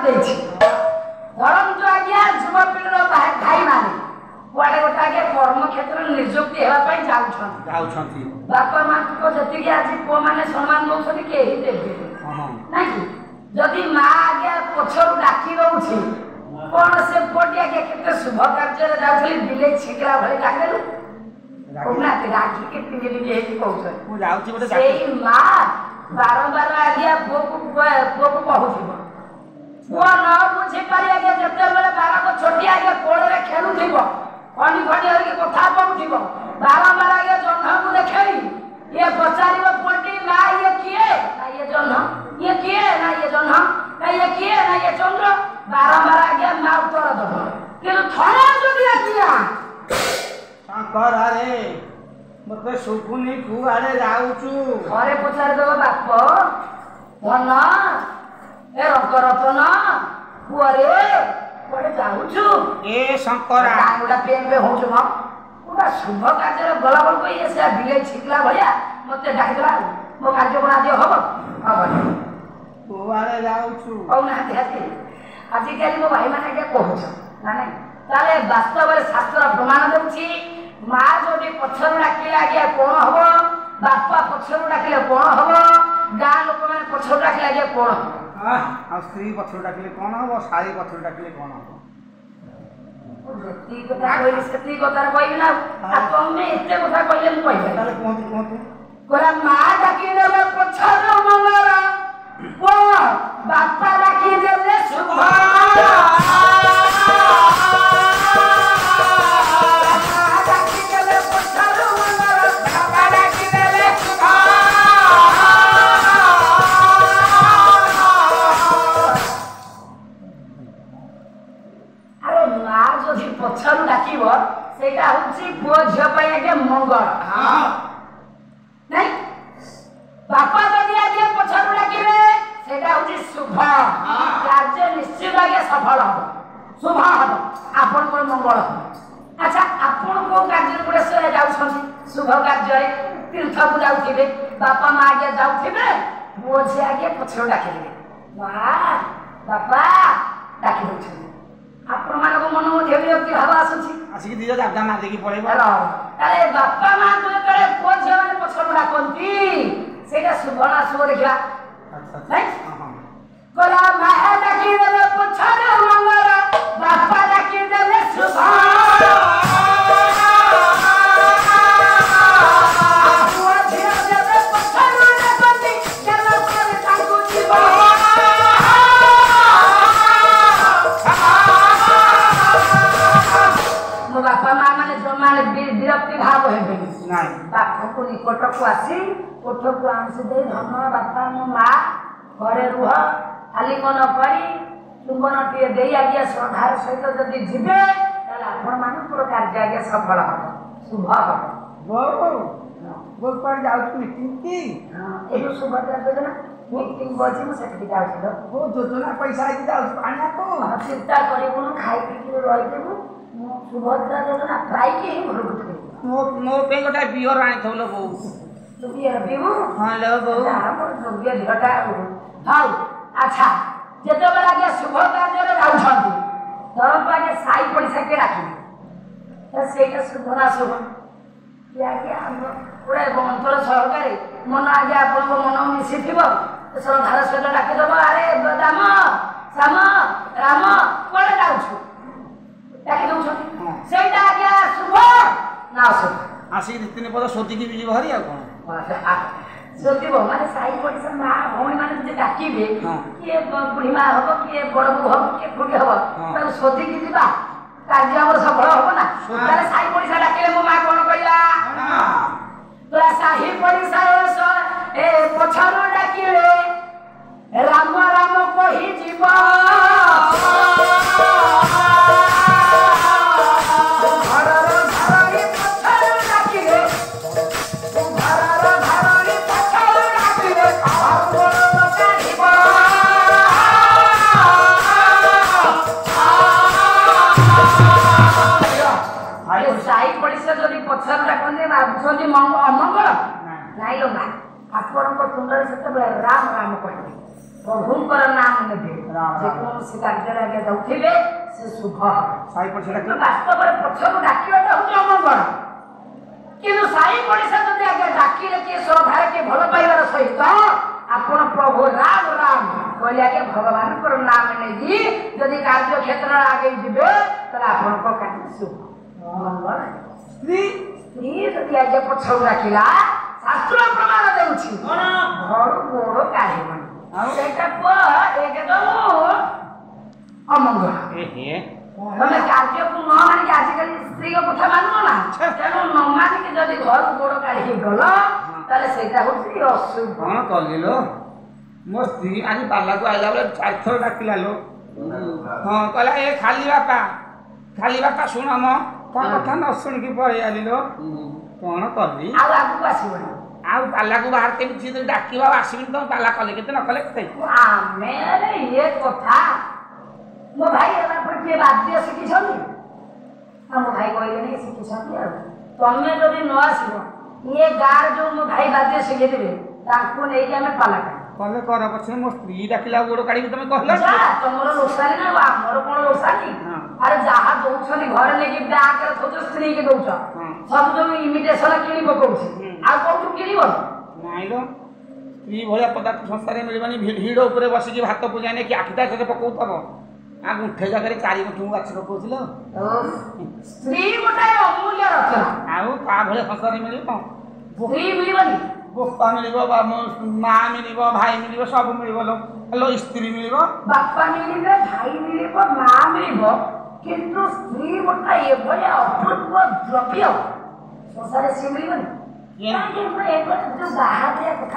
देछि धरंतु आज्ञा युवपीढ़ीर भाई माने कुआडे गोटे आगे कर्म क्षेत्र नियुक्ति हेबा जाऊछंती बापा माँ को जति आज पुओ माने सम्मान दउछंती केही देबे ना कि जदि माँ आगे पछरु डाकी दउछि कोन से पोटी आगे केते शुभ कार्य रे जाउथली बिले छिकरा भली डाकेलु कोना ते राखी के तिने जे कहउछ मु जाउछि गोटे सेई माँ बारंबार आगे पुओ को कहउथिबो पुओ न बुझी पारि आगे जते बेले बारा को छोटी आगे कोळ रे खेलुथिबो पानी पानी हरि कथा पउथिबो बारंबार आगे जन्ह को देखै ये पचारिबो पोटी ना ये किए ना ये जन्ह ये किए ना ये जन्ह ना ये किए ना ये चंद्र बारंबार आगे माँ उत्तर दबो किंतु थरे जदि आज्ञा शंकर अरे मते सुपुनी कु आरे जाउछु थरे पचारि दबो बाप धन ए रतन कुआरे कोडे जाउछु ए शंकरा गांगुडा पेन पे होछु म पूरा शुभ कार्य गला बल को ये से बिले छिकला भलिया मते डाकिला मो कार्य बना दियो हबो कुआरे जाउछु औ ना देहते आजि काली मो भाई माने के कहछ ना नहीं ताले वास्तव रे शास्त्र प्रमाण देउछि मां जोडी पछर डाकिले आगे कोन हबो बापा पछर डाकिले कोन हबो गा लोक माने पछर डाकिले आगे कोन हबो आ स्त्री पछर डाकिले कोन हबो सारी पछर डाकिले कोन हबो जति कथा कोइ सती कथा कोइ ना आ तमे एते कथा कइले मु कइले ताले कोंतु कोरा मां डाकी देले पछर मंगला ओ बापा डाकी देले शुभ पछरु डाकिबो सेटा होछि पुओ झियो पय आगे मंगल हां नै बापा जदि आगे पछरु डाकिबे सेटा होछि शुभ हां कार्य निश्चित आगे सफल हो शुभ हो आपन को मंगल हो अच्छा आपन को कार्य पुरे से जाउ छथि शुभ कार्य रे तीर्थ को जाउथिबे बापा मां आगे जाउथिबे पुओ झियो आगे पछरु डाकिबे वाह बापा डाकि दउछि आपण मानको मन मध्ये विरक्ति भाव आसुछि आसी दियो दादा ना देखि पळेबो अरे बापा मां तो करे पोछे माने पछडा कोंती सेटा सुभना सुभ देखिला अच्छा नै कोला माहे डाकी देले पछडा मंगला बापा डाकी देले शुभ बापा मां माने जो माने विरक्ति भाव हेबे नाही बापा को निकट को आसी कोठ को आंस दे धन बापा मो मां घरे रुह खाली मन करी चुंबन टिए देई आगे श्रद्धार सहित जदि जिबे ताले आपण माने पूरा कार्य आगे सफल हो शुभ हो वो पर जाउछु मीटिंग की हां एयो शुभ योजना मीटिंग बजी मु सेठी जाउछु वो योजना पैसा आइ जाउछु पानी को चिंता करिबु खाइ पी रहि देबु सुभद्रा योजना प्राय के ही भरगुते मो पे गोटा बियर आनी थलो बो तू बियर पीबू हां लो बो हमर जोगिया ढटा हाउ अच्छा जेते बेला के शुभ कार्य रे जाउ छथि तरफ आगे साई पड़िसा के राखी त सेटा शुभ ना शुभ या के हम पूरा गंतल सहकारे मन आगे आपन को मन मिसी थिबो श्रद्धार सहित डाके दबो अरे दाम श्याम राम कोले जाउ छु डाके दउ छथि सेटा आगे शुभ ना शुभ आसी तीन पद सोती की बिजी भरी आ कोन सोतीबो माने साई पड़िसा मा भौणी माने जे डाकीबे के बुढ़ी मा हबो के बड़ बु हबो के फुटी हबो त सोती की दिबा कार्य हमर सफल हबो ना ताले साई पड़िसा डाकिले मो मा कोन कइला तोरा साही पड़िसा ए पछरो डाकिले राम राम कहि जीवा पछर डाकने भाबुछन्ति अमंगल नाइलो ना आपण को तुंडर सेते राम राम कहते प्रभुंकर नाम नेबे ଯେକୌଣସି କାର୍ଯ୍ୟରେ ଆଜ୍ଞା ଯାଉଥିବେ ସେ ଶୁଭ ସାଇ ପଡ଼ିଶା କିନ୍ତୁ ବାସ୍ତବରେ ପଛକୁ ଡାକିବାଟା ହଉଛି ଅମଙ୍ଗଳ କିନ୍ତୁ ସାଇ ପଡ଼ିଶା ଯଦି ଆଜ୍ଞା ଡାକିଲେ କିଏ ଶ୍ରଦ୍ଧାରେ କିଏ ଭଲ ପାଇବାର ସହିତ ଆପଣ ପ୍ରଭୁ ରାମ ରାମ କହିଲେ ଆଜ୍ଞା ଭଗବାନଙ୍କର ନାମ ନେଇକି ଯଦି କାର୍ଯ୍ୟ କ୍ଷେତ୍ରରେ ଆଗେଇ ଯିବେ ତାହେଲେ ଆପଣଙ୍କ କାର୍ଯ୍ୟ ଶୁଭ ମଙ୍ଗଳ ସ୍ତ୍ରୀ ଯଦି ଆଜ୍ଞା ପଛକୁ ଡାକିଲା ଶାସ୍ତ୍ର ପ୍ରମାଣ ଦେଉଛି ଘରୁ ଗୋଡ଼ କାଢ଼ିବନି ସେଇଟା ପୁଅ ଏକଦମ ଅମଙ୍ଗଳ ତମେ କାର୍ଯ୍ୟକୁ ନ ମାନିକି ଆଜିକାଲି ସ୍ତ୍ରୀଙ୍କ କଥା ମାନୁନ ନା ତେଣୁ ନ ମାନିକି ଯଦି ଘରୁ ଗୋଡ଼ କାଢ଼ିକି ଗଲ ତାହେଲେ ସେଇଟା ହଉଛି ଅଶୁଭ କ'ଣ କଲିଲୋ ମୋ ସ୍ତ୍ରୀ ଆଜି ପାଲାକୁ ଆଇଲା ବେଳେ 4 ଥର ଡାକିଲା ଲୋ ହଁ କହିଲା ଏ ଖାଲି ବାପା ଶୁଣ ମ ତା କଥା ନ ଶୁଣିକି ପଳେଇ ଆଲିଲୋ କ'ଣ କଲି ଆଉ ଆଗକୁ ଆସିବନି ଆଉ ପାଲାକୁ ବାହାର କେମିତି ଯଦି ଡାକିବ ଆଉ ଆସିବିନି ତମ ପାଲା କଲେ କେତେ ନ କଲେ କେତେ ଆମେ ଇଏ କଥା ମୋ ଭାଇ ହେଲା ପରେ କିଏ ବାଦ୍ୟ ଶିଖିଛନ୍ତି ମୋ ଭାଇ କହିଲେନି ଶିଖିଛନ୍ତି ଆଉ ତମେ ଯଦି ନ ଆସିବ ଇଏ ଗାଁରେ ଯୋଉ ମୋ ଭାଇ ବାଦ୍ୟ ଶିଖେଇଥିବେ ତାଙ୍କୁ ନେଇକି ଆମେ ପାଲା କଲେ କର ପଛେ ମୋ ସ୍ତ୍ରୀ ଡାକିଲା ଗୋଡ଼ କାଢ଼ିକି ତମେ କହିଲ ତମର ରୋଷାନି ନା ଆମର କ'ଣ ରୋଷାନି ଆରେ ଯାହା ଦଉଛନ୍ତି ଘରେ ନେଇକି ବ୍ୟାଙ୍କରେ ଥଉଛ ସ୍ତ୍ରୀ କି ଦଉଛ ସବୁ ଯୋଉ ଇମିଟେସନ କିଣି ପକଉଛି ଆଉ କୋଉଠୁ କିଣିବ ନାଇଁ ଲୋ ସ୍ତ୍ରୀ ଭଳିଆ ପଦାର୍ଥ ସଂସାରରେ ମିଳିବନି ଭିଡ଼ ଉପରେ ବସିକି ଭାତ ପୂଜା ନେଇକି ଆଖିଟା ସେଠି ପକଉଥବ ଆଉ ଗୁଣ୍ଠେ ଜାଗାରେ 4 ଗୁଣ୍ଠ ବାଛି ପକଉଥିଲ ସ୍ତ୍ରୀ ଗୋଟାଏ ଅମୂଲ୍ୟ ରତ୍ନ ଆଉ ତା ଭଳିଆ ସଂସାରରେ ମିଳିବ ସ୍ତ୍ରୀ ମିଳିବନି ବୋପା ମିଳିବ ମା ମିଳିବ ଭାଇ ମିଳିବ ସବୁ ମିଳିବ ଲୋ ସ୍ତ୍ରୀ ମିଳିବ ବାପା ମିଳିବେ ଭାଇ ମିଳିବ ମା ମିଳିବ କିନ୍ତୁ ସ୍ତ୍ରୀ ଗୋଟା ଏଭଳିଆ ଅପୂର୍ବ ଦ୍ରବ୍ୟ ସଂସାରରେ ସିଏ ମିଳିବନି ଯୋଉ ବାହାରିଆ କଥା